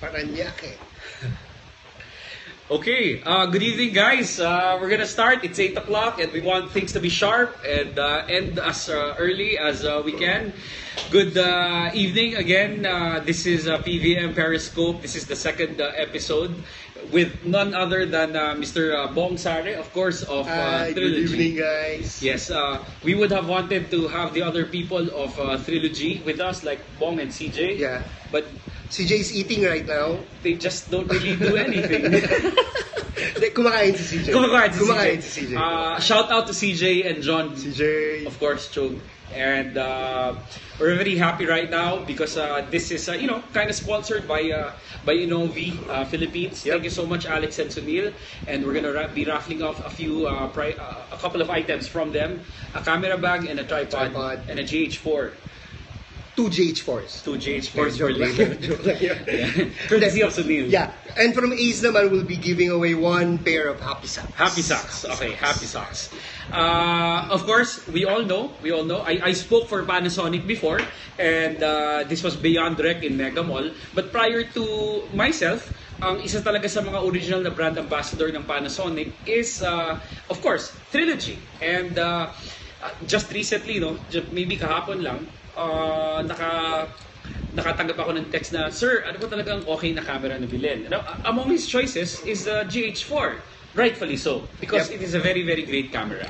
Paranaque. Okay, good evening guys. We're gonna start. It's 8 o'clock and we want things to be sharp and end as early as we can. Good evening again. This is PVM Periscope. This is the second episode with none other than Mr. Bong Sare, of course, of Good Trilogy. evening, guys. Yes, we would have wanted to have the other people of Trilogy with us, like Bong and CJ. Yeah. But CJ is eating right now. they just don't really do anything. Kumakain si CJ. Kumakain si CJ. Shout out to CJ and John, CJ. of course, Chug. And we're very happy right now because this is, kind of sponsored by Innovi Philippines. Yep. Thank you so much, Alex and Sunil. And we're gonna be raffling off a couple of items from them: a camera bag and a tripod. And a GH4. 2 GH4s. 2 GH4s Joke per lang. label. Joke lang yun. Courtesy of Sunil. Yeah. And from Ace naman, we'll be giving away one pair of Happy Socks. Happy socks. Okay, happy socks. Of course, we all know. I spoke for Panasonic before, and this was Beyond Rec in Mega Mall. But prior to myself, ang isa talaga sa mga original na brand ambassador ng Panasonic is, of course, Trilogy. And just recently, maybe kahapon lang, nakatanggap ako ng text na, "Sir, ano po talagang okay na camera na bilhin?" Among his choices is the GH4. Rightfully so, because Yep. it is a very, very great camera.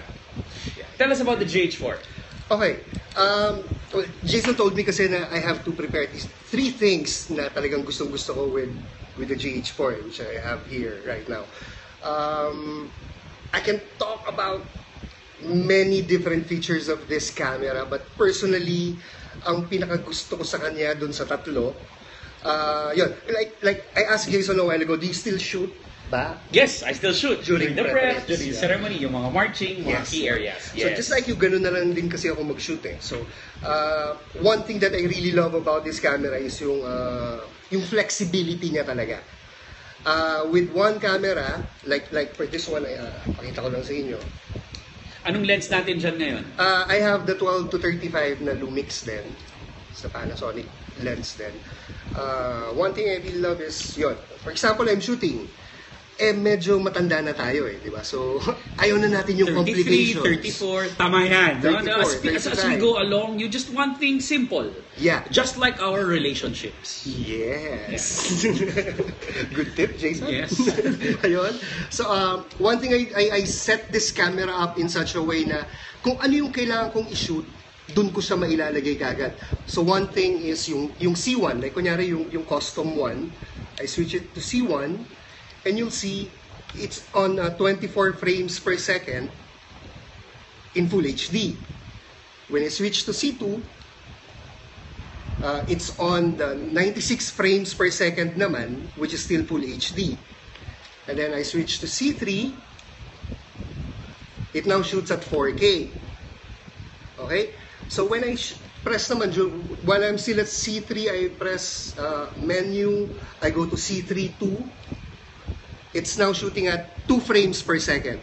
Tell us about the GH4. Okay. Well, Jason told me kasi na I have to prepare these 3 things na talagang gustong-gusto ko with the GH4, which I have here right now. I can talk about many different features of this camera, but personally, ang pinakagusto ko sa kanya dun sa tatlo, yun, like I asked Jason a while ago, do you still shoot ba? Yes, I still shoot During the press, preparatories, during the yeah. ceremony, yung mga marching, mga key areas. So just like you, ganun na lang din kasi ako mag-shoot eh. So, one thing that I really love about this camera is yung flexibility niya talaga. With one camera, like for this one, pakita ko lang sa inyo. Anong lens natin dyan ngayon? I have the 12 to 35 na Lumix din, sa Panasonic lens din. One thing I really love is, yun. For example, I'm shooting. Medyo matanda na tayo di ba? So, ayaw na natin yung 33, complications. 34, tama yan. 34, As we go along, you just want things simple. Yeah. Just like our relationships. Yes. Good tip, Jason. Yes. Ayun. So, one thing I set this camera up in such a way na kung ano yung kailangan kong i-shoot, dun ko siya mailalagay kagad. So, one thing is yung C1, like kunyari yung custom one, I switch it to C1, and you'll see it's on 24 frames per second in Full HD. When I switch to C2, it's on the 96 frames per second naman, which is still Full HD. And then I switch to C3, it now shoots at 4K. Okay? So when I press naman, while I'm still at C3, I press menu, I go to C3.2. It's now shooting at 2 frames per second.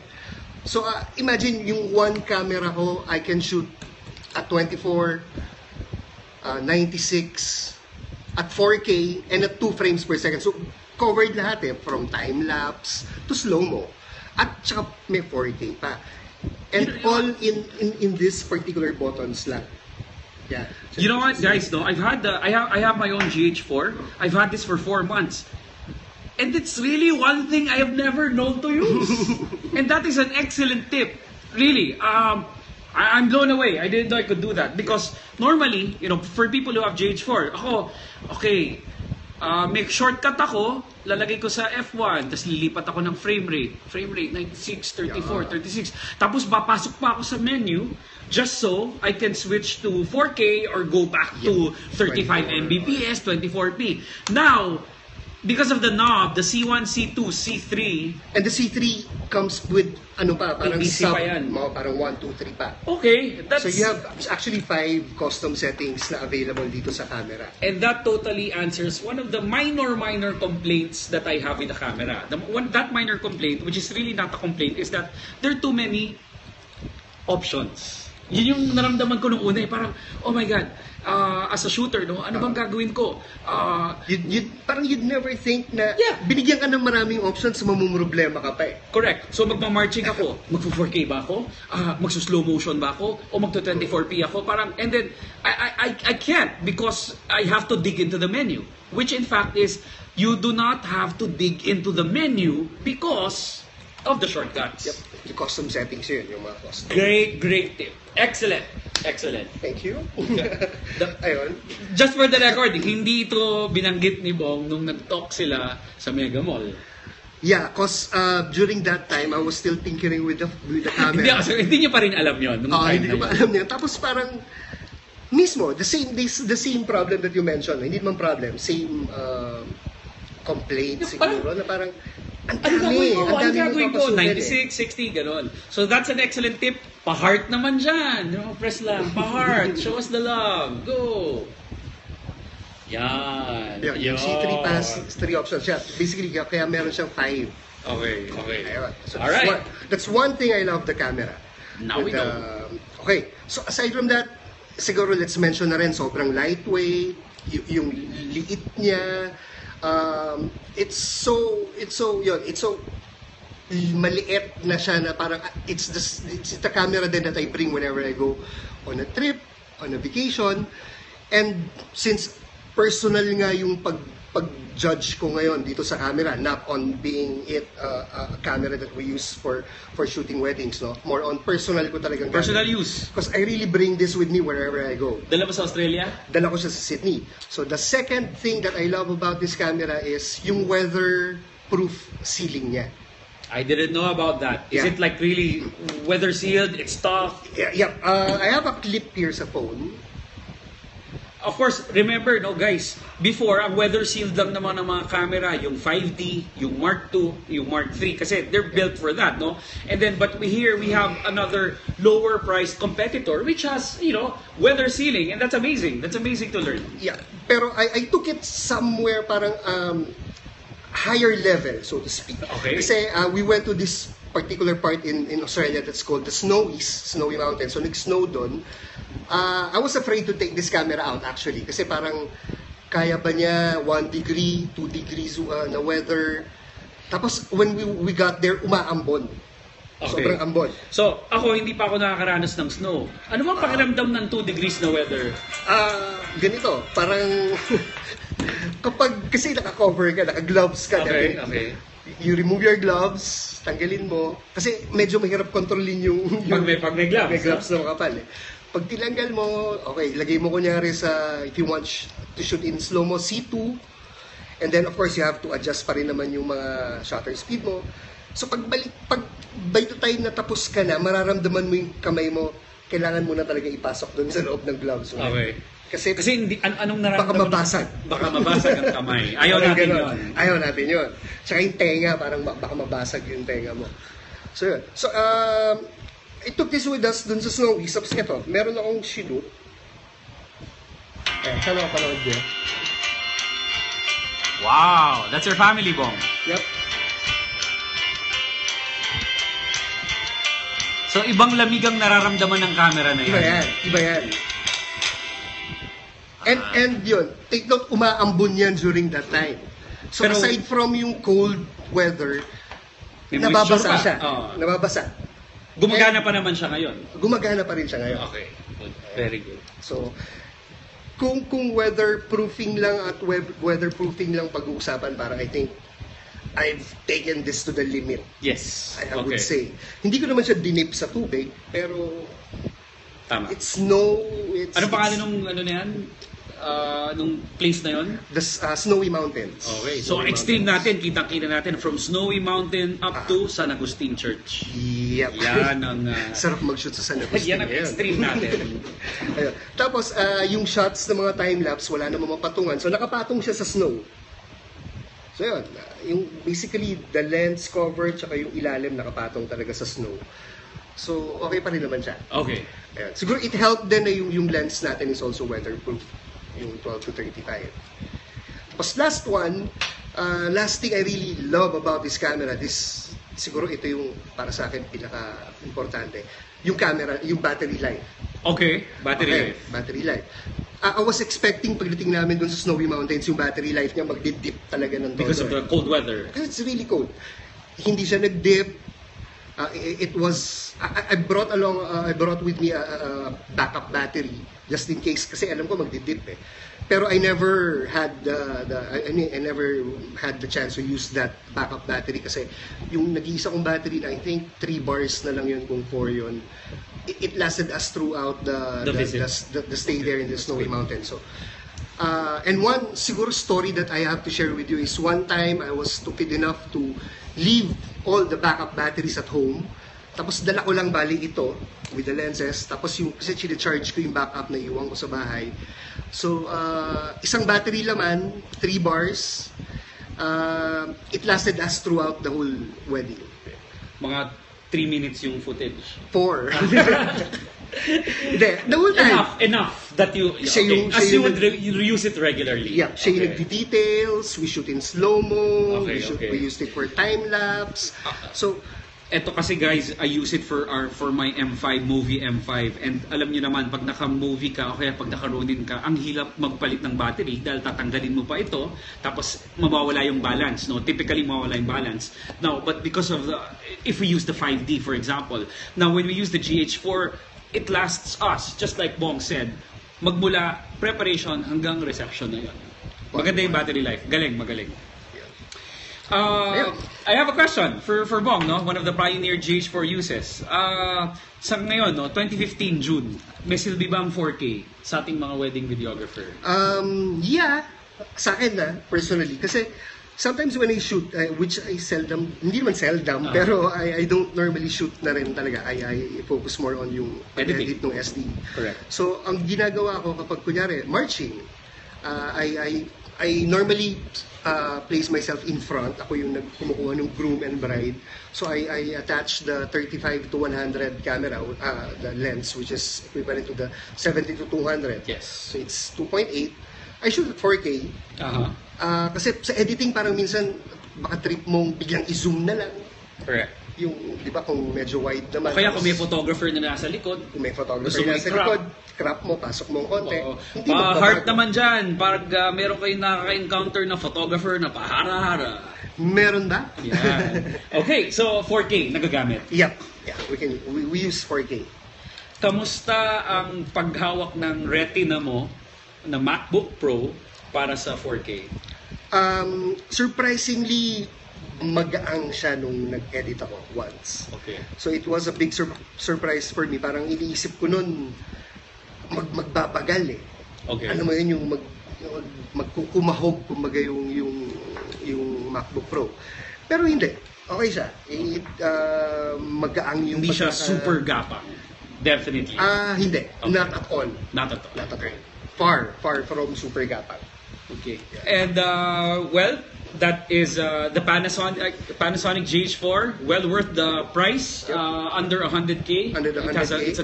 So imagine yung one camera ko, I can shoot at 24, 96, at 4K, and at 2 frames per second. So covered lahat from time-lapse to slow-mo. At saka may 4K pa. And all in this particular buttons lang. Yeah. You know what, guys? I have my own GH4. I've had this for 4 months. And it's really one thing I have never known to use. And that is an excellent tip. Really. I'm blown away. I didn't know I could do that. Because normally, for people who have GH4, ako, okay, make shortcut ako, lalagay ko sa F1, tapos lilipat ako ng frame rate. Frame rate, 96, 34, 36. Tapos papasok pa ako sa menu, just so I can switch to 4K or go back to 35 Mbps, 24p. Now, because of the knob, the C1, C2, C3... And the C3 comes with, parang ABC sub, pa yan. parang 1, 2, 3 pa. Okay, that's... So you have actually 5 custom settings na available dito sa camera. And that totally answers one of the minor complaints that I have with the camera. That minor complaint, which is really not a complaint, is that there are too many options. Yun yung naramdaman ko nung una eh. Parang, oh my God, as a shooter, no, ano bang gagawin ko? Parang you'd never think na Yeah. binigyan ka ng maraming options, mamumroblema ka pa eh. Correct. So magma-marching ako, magpo-4K ba ako? Magso-slow motion ba ako? O magto-24p ako? Parang, and then, I can't because I have to dig into the menu. Which in fact is, you do not have to dig into the menu because of the shortcuts. Yep. Yung custom settings yun, yung mga custom. Great tip. Excellent. Thank you. The- Ayun. Just for the record, hindi ito binanggit ni Bong nung nag-talk sila sa Mega Mall. Yeah, cause during that time, I was still tinkering with the camera. Hindi niyo pa rin alam yon nung time Hindi na ko pa yun. alam niya. Tapos parang, mismo, the same problem that you mentioned, hindi naman problem, same complaint siguro, na parang, ang dami gagawin ko? papasukin 96, 60, gano'n. So that's an excellent tip. Pa-heart naman dyan. Press lang. Pa-heart. Show us the love. Go. Yan. Yeah, yung C3 pass, 3 options siya. Basically, kaya meron siyang 5. Okay. Ayun. So Alright. that's one thing I love the camera. Now we With, know. Okay, so aside from that, siguro let's mention na rin, sobrang lightweight, yung liit niya, it's so maliit na siya na parang it's the camera then that I bring whenever I go on a trip, on a vacation. And since personal nga yung pag-judge ko ngayon dito sa camera, not on being a camera that we use for shooting weddings, no? More on personal ko talagang Personal use. because I really bring this with me wherever I go. Dala mo sa Australia? Dala ko siya sa Sydney. So the second thing that I love about this camera is yung weatherproof sealing niya. I didn't know about that. Is Yeah. it like really weather sealed? It's tough? Yeah. I have a clip here sa phone. Of course, remember, no guys, before, ang weather sealed lang naman ng mga camera, yung 5D, yung Mark II, yung Mark III, kasi they're built for that, no? And then, but we have another lower priced competitor, which has, weather sealing, and that's amazing. That's amazing to learn. Yeah. Pero I took it somewhere parang higher level, so to speak. Okay. Kasi we went to this particular part in Australia that's called the Snowy Mountains. So nag-snow doon. I was afraid to take this camera out actually kasi parang kaya ba niya 1 degree, 2 degrees na weather. Tapos when we got there, umaambon. Okay. Sobrang ambon. So, ako, hindi pa ako nakakaranas ng snow. Ano bang pakiramdam ng 2 degrees na weather? Ganito, parang kasi naka-cover ka, naka-gloves ka. Okay. You remove your gloves, tanggalin mo. Kasi medyo mahirap kontrolin yung Pag may gloves. may gloves na makapal eh. Pag tinanggal mo, okay, lagay mo kunyari sa, if you want to shoot in slow-mo, C2. And then, of course, you have to adjust pa rin naman yung mga shutter speed mo. So, pag by the time na tapos ka na, mararamdaman mo yung kamay mo, kailangan mo na talaga ipasok doon sa loob ng gloves mo. Okay. Kasi hindi, anong nararamdaman? baka mabasag. Baka mabasag ang kamay. Ayaw Parang natin ganon. yun. Ayaw natin yun. Tsaka yung tenga, parang baka mabasag yung tenga mo. So, yun. So, I took this with us dun sa Snowy. Tapos ito, meron akong Shinook. Sana kapanood niyo. Wow! That's your family bomb. Yep. So, ibang lamig ang nararamdaman ng camera na yan. Iba yan. And yun, take note, umaambon yan during that time. So, Pero- aside from yung cold weather, May nababasa moisture pa. siya. Oo. Nababasa. Gumagana pa naman siya ngayon. Gumagana pa rin siya ngayon. Okay. Good. Very good. So, kung weatherproofing lang at weatherproofing lang pag-uusapan, parang I think I've taken this to the limit. Yes. I would say. Hindi ko naman siya dinip sa tubig, pero Tama. it's no... It's, Anong pangalan nung ano na yan? Nung place na yon? The Snowy Mountains. Okay. So, Snowy extreme Mountains. natin, kitang-kita natin from Snowy Mountain up to San Agustin Church. Yep. Yan ang... Sarap mag-shoot sa San Agustin. yan ang extreme natin. Ayun. Tapos, yung shots ng mga time-lapse, wala namang mapatungan. So, nakapatong siya sa snow. So, yun. Yung basically, the lens cover tsaka yung ilalim nakapatong talaga sa snow. So, okay pa rin naman siya. Okay. Ayan. Siguro it helped din na yung lens natin is also weatherproof. Yung 12-35. Tapos last one, last thing I really love about this camera, this siguro ito yung para sa akin pinaka-importante. Yung camera, yung battery life. Okay, battery life. Battery life. I was expecting pagdating namin dun sa Snowy Mountains, yung battery life niya magdidip talaga ng todo. Because of the cold weather. Because it's really cold. Hindi siya nag-dip. It was I brought with me a backup battery just in case kasi alam ko magdidip eh. Pero I never had I never had the chance to use that backup battery kasi yung nag-iisa kong battery na I think 3 bars na lang yun kung 4 yun. It lasted us throughout the stay there in the Snowy Mountains. So and one siguro story that I have to share with you is one time I was stupid enough to leave all the backup batteries at home. Tapos dala ko lang bali ito with the lenses. Tapos yung kasi charge ko yung backup na iwan ko sa bahay. So isang battery laman, 3 bars. It lasted us throughout the whole wedding. Mga 3 minutes yung footage. 4. Hindi, the whole time. Enough that you you would use it regularly. Yeah, siya yung nagdi-details, we shoot in slow-mo, we used it for time-lapse. So, eto kasi guys, I use it for my M5, movie M5. And alam niyo naman, pag naka-movie ka o kaya pag naka-Ronin ka, ang hirap magpalit ng battery dahil tatanggalin mo pa ito, tapos mawawala yung balance. No? Typically, mawawala yung balance. Now, but because of if we use the 5D, for example, now when we use the GH4, it lasts us, just like Bong said, magmula preparation hanggang reception na yun. Maganda yung battery life. Magaling. I have a question for Bong, no? One of the pioneer GH4 uses. Sa ngayon, no, 2015 June, may silbi ba ang 4K sa ating mga wedding videographer? Yeah, sa akin na, personally. Kasi sometimes when I shoot, which I seldom, hindi naman seldom, pero I don't normally shoot na rin talaga. I focus more on yung edit ng SD. Correct. So, ang ginagawa ko kapag kunyari, marching, I normally place myself in front. Ako yung kumukuha ng groom and bride. So I attach the 35 to 100 camera, the lens, which is equivalent to the 70 to 200. Yes. So it's 2.8. I shoot at 4K. Kasi sa editing parang minsan baka trip mong biglang i-zoom na lang. Correct. Yung, di ba, kung medyo wide naman. Kaya kung may photographer na nasa likod, kung may photographer na nasa likod, crop mo, pasok mo konti. Heart naman dyan, parang meron kayong nakaka-encounter na photographer na pahara-hara. Meron ba? Yeah. Okay, so 4K nagagamit. Yep. Yeah, we use 4K. Kamusta ang paghawak ng retina mo na MacBook Pro para sa 4K? Surprisingly, magaang siya nung nag-edit ako once. Okay. So it was a big surprise for me. Parang iniisip ko nun, magbabagal eh. Okay. Ano mo yun, yung magkukumahog, kumbaga yung MacBook Pro. Pero hindi. Okay siya. Magaang yung hindi siya super gapang. Definitely. Hindi. Okay. Not at all. Not at all. Not at all. Far from super gapang. Okay. And, well, that is the Panasonic GH4. Well worth the price. Yep. Under 100K. Under the 100K.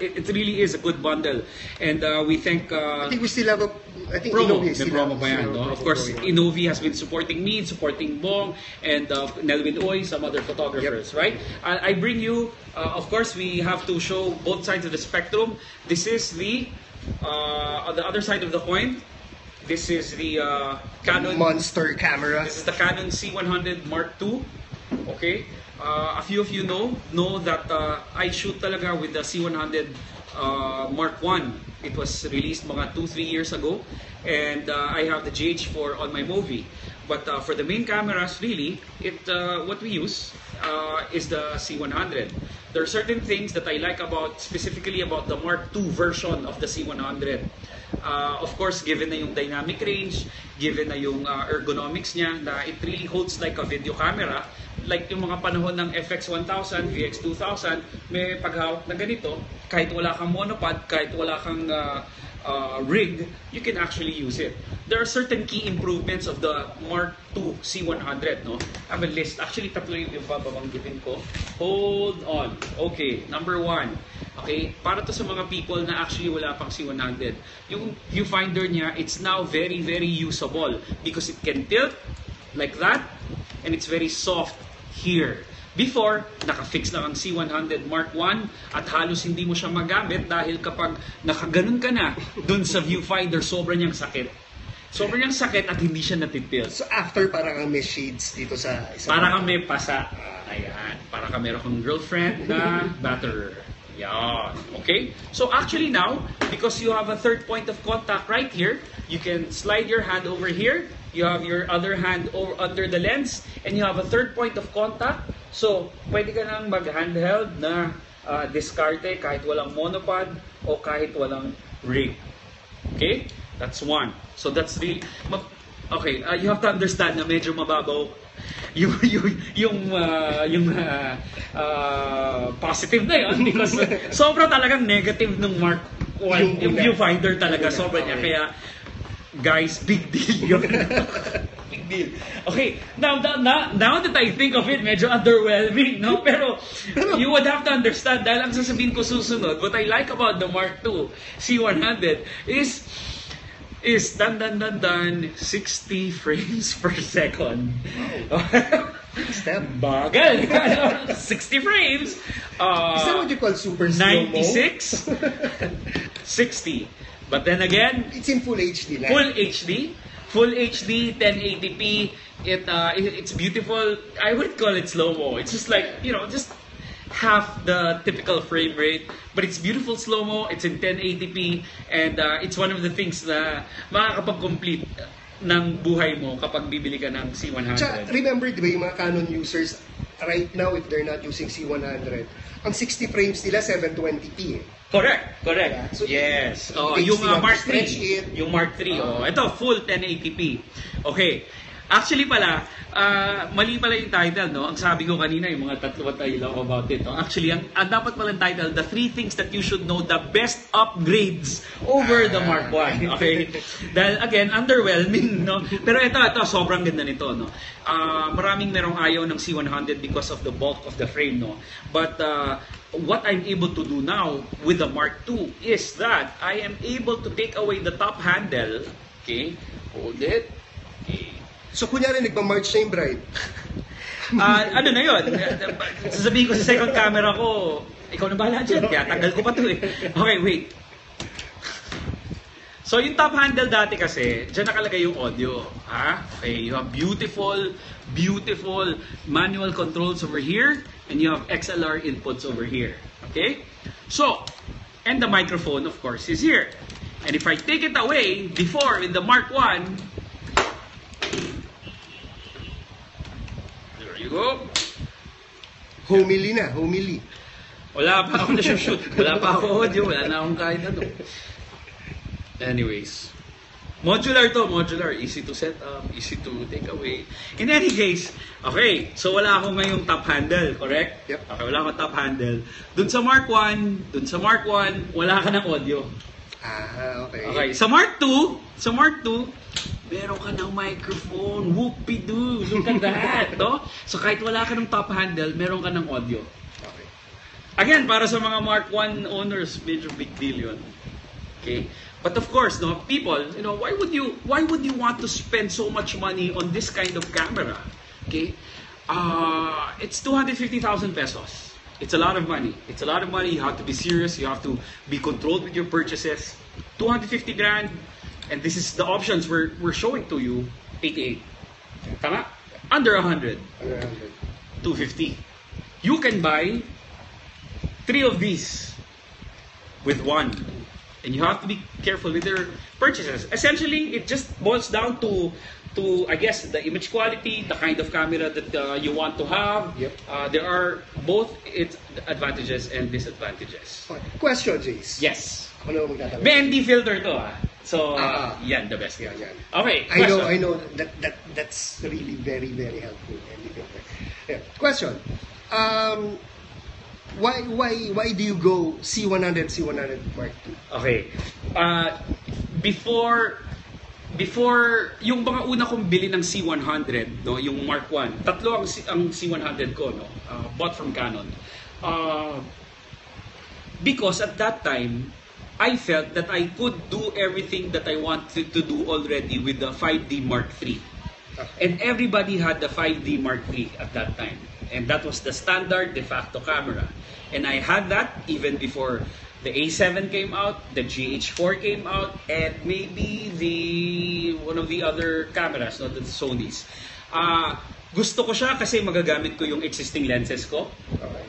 It really is a good bundle. And we thank... I think we still have promo. Innovi May promo pa yan, no? Of course, Innovi has been supporting me, supporting Bong, and Nelvin Oy, some other photographers, yep. right? I bring you, of course, we have to show both sides of the spectrum. This is on the other side of the coin. This is the Canon monster camera. This is the Canon C100 Mark II. Okay, a few of you know that I shoot talaga with the C100 Mark I. It was released mga 2-3 years ago, and I have the GH4 on my movie. But for the main cameras, really, what we use is the C100. There are certain things that I like specifically about the Mark II version of the C100. Of course, given na yung dynamic range, given na yung ergonomics niya, na it really holds like a video camera. Like yung mga panahon ng FX1000, VX2000, may paghawak na ganito, kahit wala kang monopod, kahit wala kang rig, you can actually use it. There are certain key improvements of the Mark II C100, no? I have a list. Actually, tatlo yung babanggitin ko. Hold on. Okay, number 1. Okay, para to sa mga people na actually wala pang C100. Yung viewfinder niya, it's now very, very usable because it can tilt like that, and it's very soft here. Before, nakafix lang ang C100 Mark I at halos hindi mo siya magamit dahil kapag nakaganon ka na dun sa viewfinder, sobrang niyang sakit. Sobrang niyang sakit at hindi siya natitilt. So after, parang may shades dito sa isang... Para kang may pasa. Ayan. Para kang meron kang girlfriend na batter. Yan. Okay? So actually now, because you have a third point of contact right here, you can slide your hand over here. You have your other hand over under the lens, and you have a third point of contact. So, pwede ka nang mag-handheld na diskarte kahit walang monopod o kahit walang rig. Okay? That's one. So that's really... Okay, you have to understand na medyo mababaw yung positive na yun because sobra talagang negative ng Mark I. Yung viewfinder talaga, sobra niya. Kaya, guys, big deal yun. Big deal. Okay, now that I think of it, medyo underwhelming, no? Pero you would have to understand, dahil ang sasabihin ko susunod, what I like about the Mark II C100 is 60 frames per second. Step. Bagal. 60 frames. Is that what you call super slow-mo? 96. 60. But then again, It's in full HD na. Full HD, 1080p. It's beautiful. I would call it slow-mo. It's just like, just half the typical frame rate, but it's beautiful slow-mo, it's in 1080p, and it's one of the things na makakapag-complete ng buhay mo kapag bibili ka ng C100. Tsaka, remember, di ba, yung mga Canon users, right now, if they're not using C100, ang 60 frames nila, 720p eh. Correct. Yeah. So, Yes. they Yung still have to Mark stretch III. it. Yung Mark III. Ito, full 1080p. Okay. Actually pala, mali pala yung title, no? Ang sabi ko kanina, yung mga tatlo tayo lang about it. No? Actually, ang dapat pala yung title, the 3 things that you should know, the best upgrades over the Mark I. Okay? Dahil, again, underwhelming, no? Pero ito, sobrang ganda nito, no? Maraming merong ayaw ng C100 because of the bulk of the frame, no? But, what I'm able to do now with the Mark II is that I am able to take away the top handle. Okay? Hold it. Okay. So, kunyari, nagpa-march na yung bride. Ano na yun? Sasabihin ko sa second camera ko, ikaw na bahala dyan, kaya tagal ko pa to eh. Okay, wait. So, yung top handle dati kasi, dyan nakalagay yung audio. Ha? Okay, you have beautiful manual controls over here, and you have XLR inputs over here. Okay? So, and the microphone, of course, is here. And if I take it away, before, in the Mark I, you go. Homily. Wala pa ako na-shoot. Wala pa ako audio. Wala na akong kahit ano. Anyways. Modular to. Modular. Easy to set up. Easy to take away. In any case, okay. So wala ako ngayong top handle. Correct? Yep. Okay, wala akong top handle. Dun sa Mark I, wala ka ng audio. Okay. Okay. Sa Mark II, meron ka ng microphone. Whoopie-doo. Look at that. No? So kahit wala ka ng top handle, meron ka ng audio. Okay. Again, para sa mga Mark I owners, medyo big deal yun. Okay? But of course, no, people, why would you want to spend so much money on this kind of camera? Okay? It's 250,000 pesos. It's a lot of money. You have to be serious. You have to be controlled with your purchases. 250 grand. And this is the options we're showing to you. 88. Tama? Under 100. 250. You can buy 3 of these with one. And you have to be careful with your purchases. Essentially, it just boils down to I guess, the image quality, the kind of camera that you want to have. Yep. There are both its advantages and disadvantages. Okay. Question, Jace. Yes. Ako na magtatanong. BND filter to, ah. So, yan, the best. Yan. Okay, I question. know that's really very, very helpful. Yeah. Question. Why do you go C100 Mark II? Okay. Before yung mga una kong bili ng C100, no, yung Mark I, tatlo ang C100 ko, no, bought from Canon. Because at that time, I felt that I could do everything that I wanted to do already with the 5D Mark III. And everybody had the 5D Mark III at that time. And that was the standard de facto camera. And I had that even before the A7 came out, the GH4 came out, and maybe one of the other cameras, not the Sony's. Gusto ko siya kasi magagamit ko yung existing lenses ko,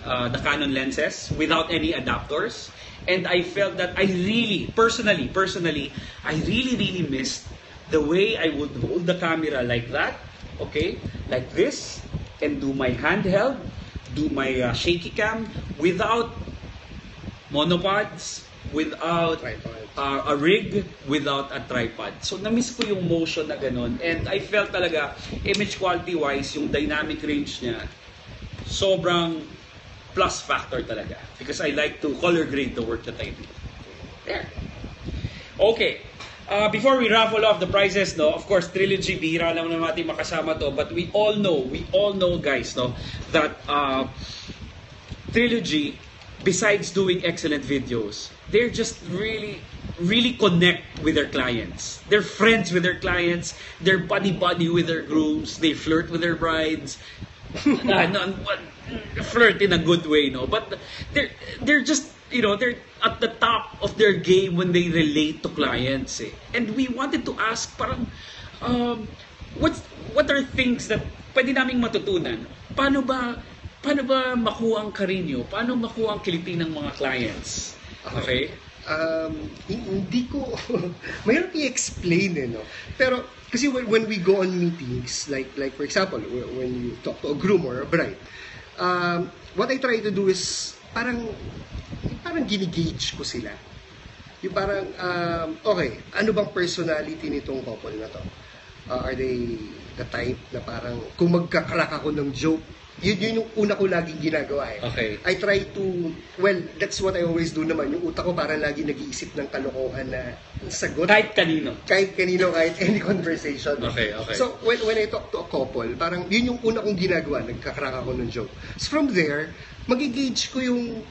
the Canon lenses, without any adapters. And I felt that I really, personally, I really missed the way I would hold the camera like that, okay, like this, and do my handheld, do my shaky cam without monopods, without a rig, without a tripod. So na-miss ko yung motion na ganun. And I felt talaga, image quality wise, yung dynamic range niya, sobrang plus factor talaga. Because I like to color grade the work that I do. There. Okay. Before we raffle off the prizes, no, of course, Trilogy, bihira lang naman natin makasama to, but we all know, guys, no, that Trilogy, besides doing excellent videos, they're just really connect with their clients. They're friends with their clients. They're buddy with their grooms. They flirt with their brides. Flirt in a good way, no? But they're just, they're at the top of their game when they relate to clients. Eh. And we wanted to ask, parang, what are things that pwede naming matutunan? Paano ba makuha ang karinyo? Paano makuha ang kiliti ng mga clients? Okay? Hindi ko, mahirap i-explain no? Pero, kasi when we go on meetings, like for example, when you talk to a groom or a bride, what I try to do is, parang gini-gauge ko sila. Yung parang, okay, ano bang personality nitong couple na to? Are they the type na parang, kung magkakrak ako ng joke, yun yung una ko laging ginagawa eh. Okay. I try to, well, that's what I always do naman. Yung utak ko parang lagi nag-iisip ng kalokohan na sagot. Kahit kanino. Kahit any conversation. Okay. So, when I talk to a couple, parang yun yung una kong ginagawa, nagkakrak ako ng joke. So, from there, mag-gauge ko yung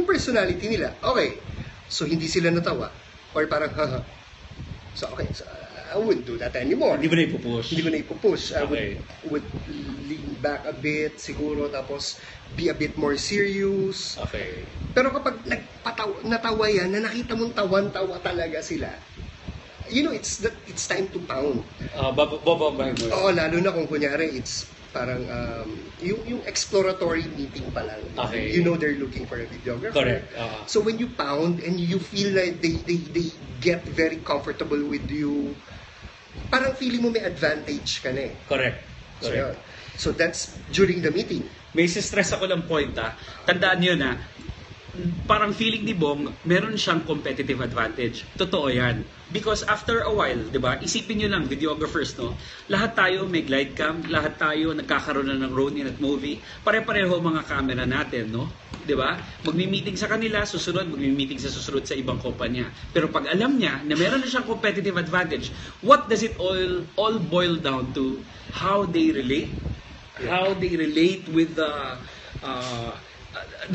personality nila. Okay, so hindi sila natawa. Or parang, haha. So, okay, so, I wouldn't do that anymore. Hindi mo na ipupush. I Okay. would lean back a bit, siguro, tapos be a bit more serious. Okay. Pero kapag natawa yan, na nakita mong tawan-tawa talaga sila, it's time to pound. Bababay mo. Oo, lalo na kung kunyari, it's parang, yung exploratory meeting pa lang. Okay. They're looking for a videographer. Correct. So when you pound and you feel like they get very comfortable with you, parang feeling mo may advantage ka na eh. Correct. So that's during the meeting. May stress ako ng point Tandaan nyo na, parang feeling ni Bong, meron siyang competitive advantage. Totoo yan. Because after a while, di ba, isipin nyo lang, videographers, no? Lahat tayo may glide cam, lahat tayo nagkakaroon na ng Ronin at movie. Pare-pareho mga camera natin, no? Di ba? Magmi-meeting sa kanila, magmi-meeting sa susunod sa ibang kumpanya. Pero pag alam niya na meron na siyang competitive advantage, what does it all boil down to? How they relate? How they relate with the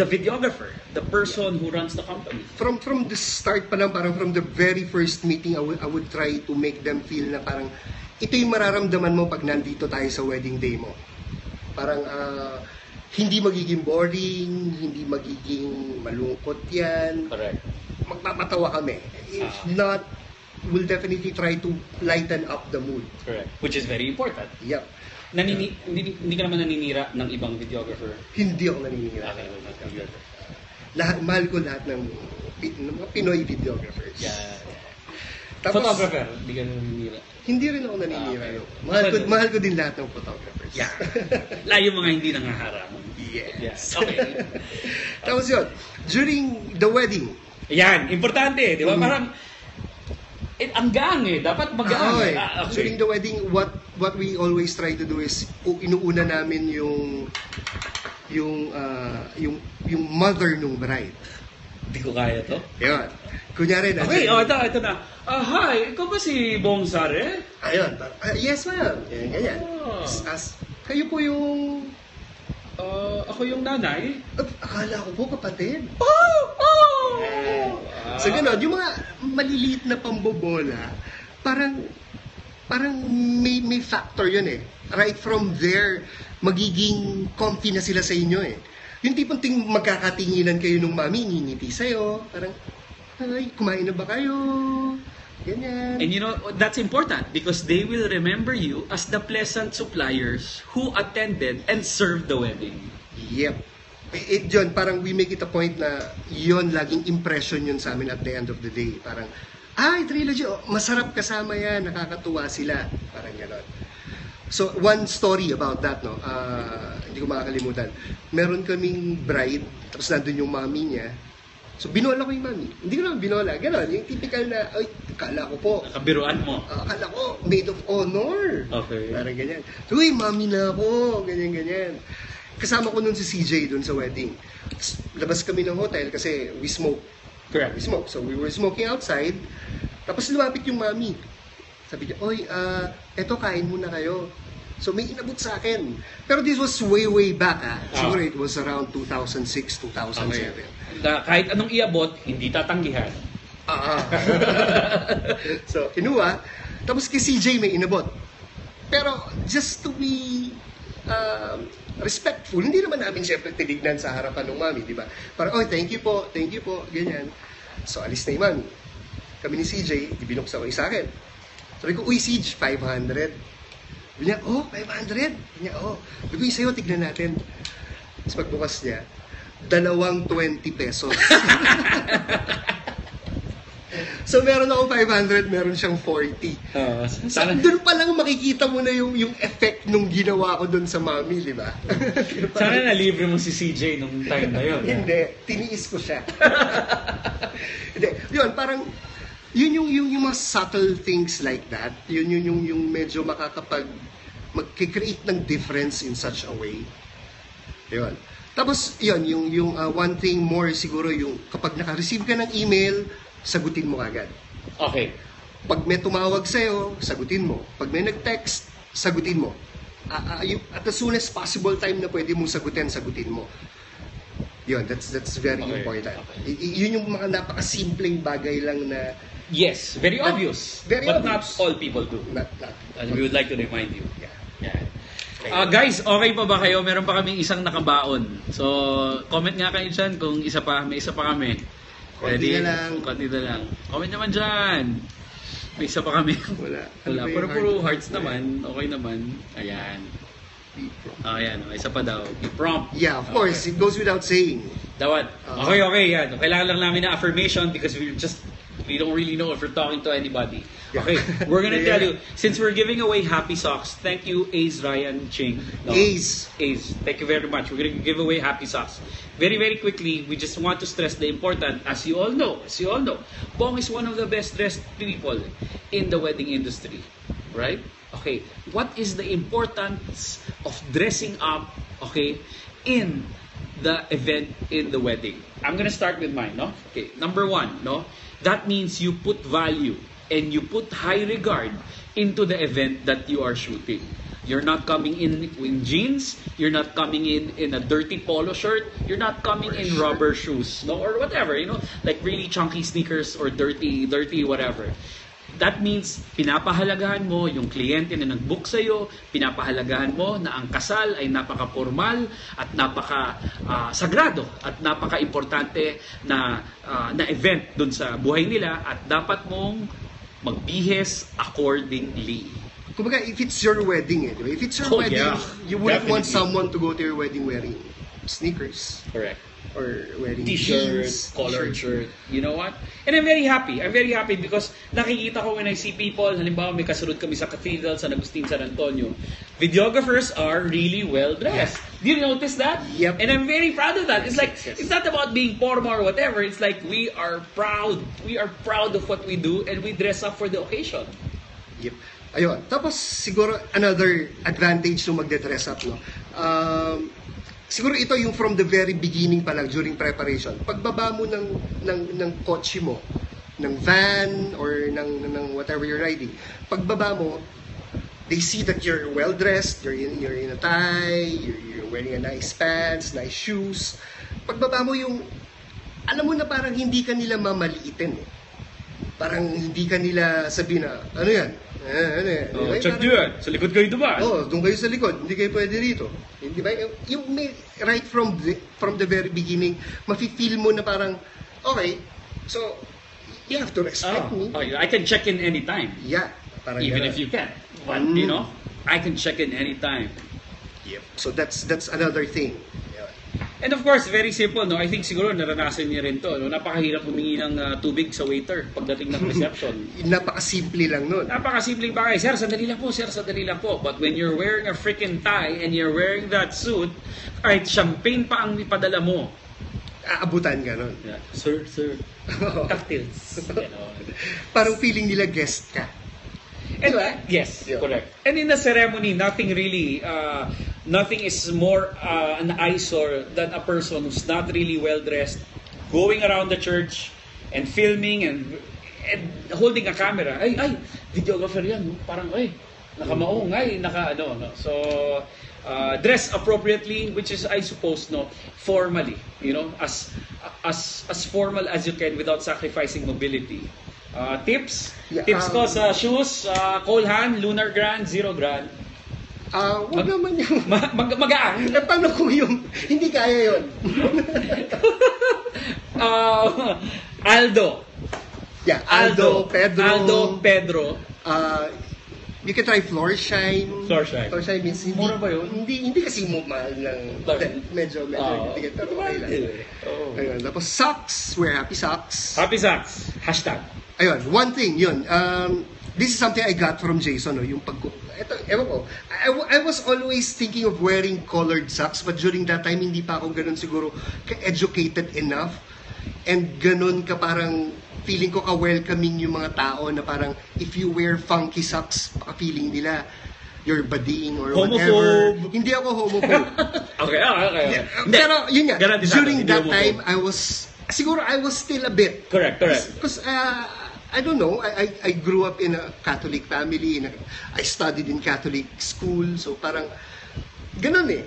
videographer, the person who runs the company. From the start pa lang, parang from the very first meeting, I would try to make them feel na parang ito yung mararamdaman mo pag nandito tayo sa wedding day mo. Parang hindi magiging boring, hindi magiging malungkot yan. Correct. Magpapatawa kami. If not, we'll definitely try to lighten up the mood. Correct. Which is very important. Yep. Hindi ka naman naninira ng ibang videographer? Hindi ako naninira. Okay. Mahal ko lahat ng mga Pinoy videographers. Yeah. Tapos, Photographer, hindi ka naninira? Hindi rin ako naninira. Okay. Mahal ko din lahat ng photographers. Yeah. Layo mga hindi nangaharap. Yes. Yeah. Okay. Tapos yun, during the wedding. Yan, importante, di ba? Parang, ang gaang dapat magaang. Okay. Okay. During the wedding, what we always try to do is inuuna namin yung mother nung bride. Hindi ko kaya to. Yun. Kunyari na. Okay, ito na. Hi, ikaw ba si Bong Sare? Ayun. Yes, ma'am. Ganyan. Kayo po yung... ako yung nanay. Akala ko po kapatid. Oh! So gano'n, yung mga maliliit na pambobola, parang parang may factor yun eh. Right from there, magiging comfy na sila sa inyo eh. Yung tipong magkakatinginan kayo nung mami, ngingiti sa'yo, parang, ay, kumain na ba kayo? Ganyan. And you know, that's important because they will remember you as the pleasant suppliers who attended and served the wedding. Yep. Yun, parang we make it a point na yun, laging impression yun sa amin at the end of the day. Parang, Trilogy, masarap kasama yan, nakakatuwa sila. Parang gano'n. So, one story about that, no? Hindi ko makakalimutan. Meron kaming bride, tapos nandun yung mami niya. So, binola ko yung mami. Hindi ko naman binola. Gano'n, yung typical na, ay, akala ko po. Nakabiruan mo. Akala ko, maid of honor. Okay. Parang ganyan. Uy, mami na ako. Ganyan. Kasama ko nun si CJ dun sa wedding. Labas kami ng hotel kasi we smoke. Correct. We smoke. So, we were smoking outside. Tapos lumapit yung mami. Sabi niya, oy, eto, kain muna kayo. So, may inabot sa akin. Pero this was way back, Siguro it was around 2006, 2007. Okay. Kahit anong iabot, hindi tatanggihan. So, kinuha. Tapos kay CJ may inabot. Pero, just to be respectful, hindi naman namin siyempre tinignan sa harapan ng mami, di ba? Parang, thank you po, ganyan. So, alis na yung mami. Kami ni CJ, ibinuksan ko sa akin. Sabi ko, uy, CJ, 500. Sabi niya, 500? Sabi niya, Sabi ko, sa'yo, tignan natin. Tapos pagbukas niya, 220 pesos. So, meron akong 500, meron siyang 40. So, doon pa lang makikita mo na yung effect nung ginawa ko doon sa mami, di ba? Sana nalibre mo si CJ nung time na yun. Hindi, tiniis ko siya. Hindi, yun, parang, yun yung mga subtle things like that. Yun yung medyo magkikreate ng difference in such a way. Yun. Tapos, yun, yung one thing more siguro, yung kapag naka-receive ka ng email, sagutin mo agad. Okay. Pag may tumawag sa'yo, sagutin mo. Pag may nag-text, sagutin mo. At as soon as possible time na pwede mong sagutin mo. Yun, that's very important. Okay. Yun yung mga napakasimpleng bagay lang na yes, very obvious. But obvious. not all people do. Not. And we would like to remind you. Yeah. Guys, okay pa ba kayo? Meron pa kaming isang nakabaon. So, comment nga kayo dyan kung may isa pa kami. Konti na lang. Comment naman dyan. May isa pa kami. Wala. Pero puro hearts naman. Okay naman. Ayan. Ayan. Isa pa daw. Prompt. Yeah, of course. It goes without saying. Dawat. Okay. Yan. Kailangan lang namin na affirmation because we don't really know if we're talking to anybody. Okay, we're gonna tell you, since we're giving away happy socks, thank you, Ace Ryan Ching. No? Ace, thank you very much. We're gonna give away happy socks. Very, very quickly, we just want to stress the important, as you all know, Bong is one of the best dressed people in the wedding industry. Right? Okay, what is the importance of dressing up, in the event, in the wedding? I'm gonna start with mine, no? Okay, number one, no? That means you put value and you put high regard into the event that you are shooting. You're not coming in jeans, you're not coming in a dirty polo shirt, you're not coming in rubber shoes, no, or whatever, like really chunky sneakers or dirty whatever. That means, pinapahalagahan mo yung kliyente na nag-book sa'yo, pinapahalagahan mo na ang kasal ay napaka-formal at napaka-sagrado at napaka-importante na event dun sa buhay nila at dapat mong magbihes accordingly. Kumbaga, if it's your wedding, if it's your wedding, you wouldn't want someone to go to your wedding wearing sneakers. Correct. Or wearing T-shirt, jeans, collared shirt. You know what? And I'm very happy because nakikita ko when I see people, halimbawa may kasunod kami sa Cathedral, San Agustin, San Antonio. Videographers are really well dressed. Do you notice that? Yep. And I'm very proud of that. It's like, it's not about being formal or whatever. It's like we are proud. We are proud of what we do and we dress up for the occasion. Yep. Ayun. Tapos siguro another advantage nung magde-dress up, no? Siguro ito yung from the very beginning pa lang during preparation. Pagbaba mo ng kotse mo, ng van or ng whatever you're riding. Pagbaba mo, they see that you're well dressed, you're in a tie, you're wearing a nice pants, nice shoes. Pagbaba mo yung alam mo na parang hindi ka nila mamaliitin. Parang hindi ka nila sabihin na ano yan? Check nyo yan. Sa likod kayo dumaan. Doon kayo sa likod, hindi kayo pwede rito. Hindi ba? Yung right from the very beginning, mafe-feel mo na parang, okay, so, you have to respect me. I can check in anytime. Yeah. Parang Even ganun. if you can. But, you know, I can check in anytime. Yep. So that's another thing. Yeah. And of course, very simple, no? I think siguro naranasan niyo rin to, no? Napakahirap humingi ng tubig sa waiter pagdating ng reception. Napakasimple lang nun. Napakasimpleng bagay. Sir, sandali lang po, sir, sandali lang po. But when you're wearing a freaking tie and you're wearing that suit, kahit champagne pa ang ipadala mo. Aabutan ka nun. Yeah. Sir, cocktails. Parang feeling nila guest ka. And, Diba? yes, Yeah. correct. And in the ceremony, nothing really, nothing is more an eyesore than a person who's not really well dressed, going around the church and filming and holding a camera. Ay, videographer yan. Parang, nakamaong, no. So, dress appropriately, which is, I suppose, no, formally, you know, as formal as you can without sacrificing mobility. Tips? Yeah, Tips ko sa shoes, Cole Haan, Lunar Grand, Zero Grand. Wag naman yung... Magaan. Paano kung yung... Hindi kaya yun. Aldo. Yeah, Aldo, Pedro. You can try Floor Shine. Floor Shine. Floor Shine means hindi... Mura ba yun? Hindi kasi mahal ng... Medyo ticket, pero okay lang. Ayun. Tapos socks. Wear happy socks. Happy socks. Hashtag. Ayun, one thing, yun. This is something I got from Jason, no? Yung ewan ko, I was always thinking of wearing colored socks, but during that time, hindi pa ako ganun siguro ka-educated enough. And ganun ka parang, feeling ko ka-welcoming yung mga tao na parang, if you wear funky socks, baka feeling nila, you're buddying or whatever. Homophobe. Hindi ako homophobe. Okay. Pero yun nga, during that time, homophobe. I was still a bit. Correct. Because, I don't know, I grew up in a Catholic family, I studied in Catholic school, so parang, ganun eh.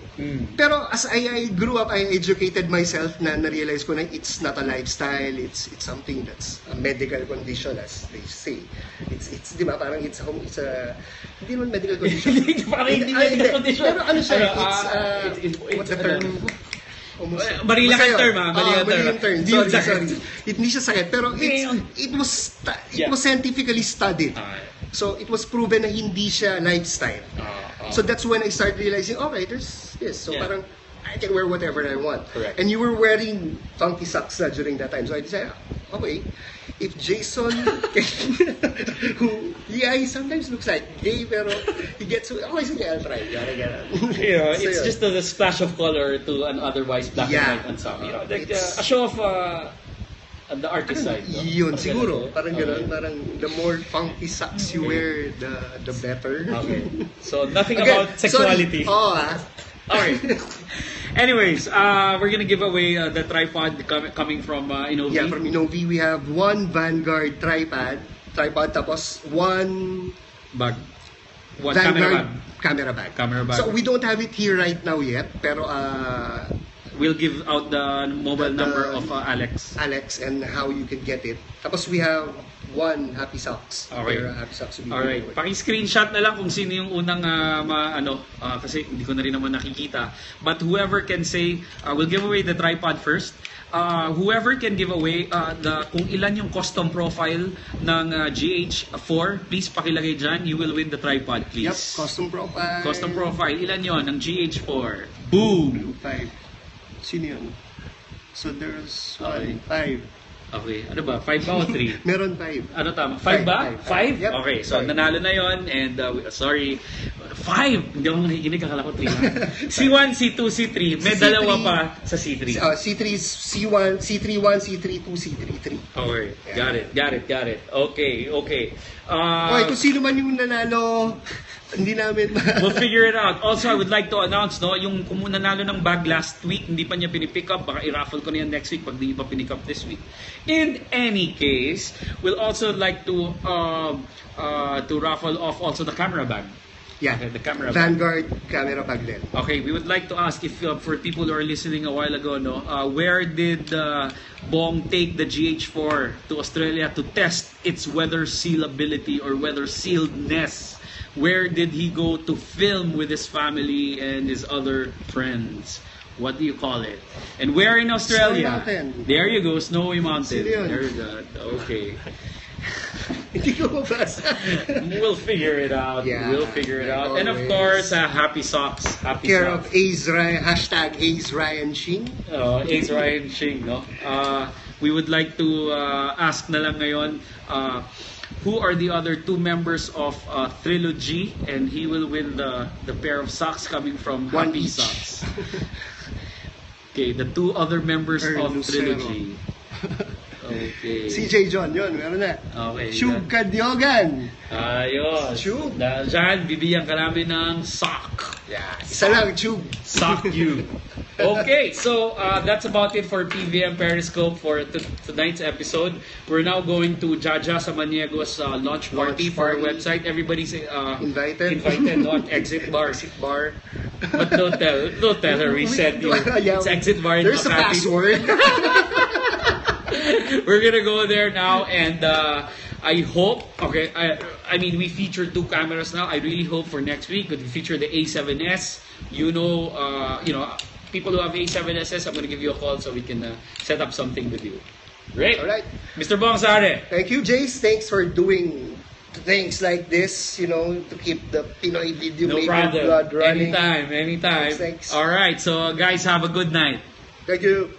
Pero as I grew up, I educated myself na na-realize ko na it's not a lifestyle, it's something that's a medical condition, as they say. It's di ba, parang it's a hindi naman medical condition. Hindi medical condition. Pero ano siya, what's the term? Marilang ang term, Marilang term. Sorry. Hindi siya sakit, pero it was scientifically studied. So it was proven na hindi siya lifestyle. So that's when I started realizing, okay, there's this. So parang I can wear whatever I want. Correct. And you were wearing funky socks na during that time. So I decided, okay, if Jason, he sometimes looks like gay, pero he gets, okay, sige, I'll try. It's just a splash of color to an otherwise black and white ensemble. You know, like a show of the artist side. No? Yun, siguro. Parang gano'n. Parang the more funky socks you wear, the better. Okay. So, nothing about sexuality. Alright. Anyways, we're gonna give away the tripod coming from Innovi. Yeah, from Innovi, we have one Vanguard tripod, tapos one bag. One Vanguard camera bag. So we don't have it here right now yet, pero we'll give out the mobile number of Alex. And how you can get it. Tapos we have one Happy Socks. Okay. Happy Socks. Alright. Paki-screenshot na lang kung sino yung unang kasi hindi ko na rin naman nakikita. But whoever can say, we'll give away the tripod first. Whoever can give away kung ilan yung custom profile ng GH4, please pakilagay dyan. You will win the tripod, please. Yep, custom profile. Custom profile. Ilan yon ng GH4? Boom! 5. Sino yun? So there's Okay. 5. Okay. Ano ba? 5 ba o 3? Meron 5. Ano tama? 5 ba? 5? Yep. Okay, so Five. nanalo na yon and sorry. 5! Hindi ako nakikinig, akala ko 3. C1, C2, C3. May C3. dalawa pa sa C3. C3 is C1, C3-1, C3-2, C3-3. Okay, got it. Okay. Okay, kung sino man yung nanalo, hindi namin we'll figure it out. Also, I would like to announce, yung kung nanalo ng bag last week, hindi pa niya pinipick up, baka i-raffle ko na yan next week pag hindi pa pinick up this week. In any case, we'll also like to raffle off also the camera bag. Yeah. Okay, the camera bag. Vanguard camera bag din. Okay, we would like to ask if for people who are listening a while ago, no, where did Bong take the GH4 to Australia to test its weather sealability or weather sealedness? Where did he go to film with his family and his other friends? What do you call it? And where in Australia? Snowy Mountain. There you go, Snowy Mountain. Sino yun? There you go. Okay. Hindi ko mabasa. We'll figure it out. Yeah, We'll figure it out. And of always. course, happy socks. Happy Care socks. of Ace Ryan, hashtag Ace Ryan Shing. Ace Ryan Shing, no? We would like to ask na lang ngayon, who are the other two members of Trilogy? And he will win the pair of socks coming from One Happy each. Socks. Okay, the two other members Earl of Lucero. Trilogy. Okay. CJ John, yun, meron na. Okay. Shug Kadyogan. Ayos. Chug. Diyan, bibigyan ka namin ng sock. Yeah, isa lang, Chug. Sock you. Okay, so that's about it for PVM Periscope for tonight's episode. We're now going to Jaja Samanyego's launch party for our party. website. Everybody's Invited. Invited, not exit bar. Bar. But don't tell her we said you. Yeah, It's exit bar in There's a Makati. password. We're gonna go there now, and I hope. Okay, I mean we feature two cameras now. I really hope for next week that we feature the A7S. You know, people who have A7SS. I'm gonna give you a call so we can set up something with you. Great. All right. Mr. Bong Sare. Thank you, Jace. Thanks for doing things like this, to keep the Pinoy video No maker problem. blood running. Anytime. Thanks. All right. So guys, have a good night. Thank you.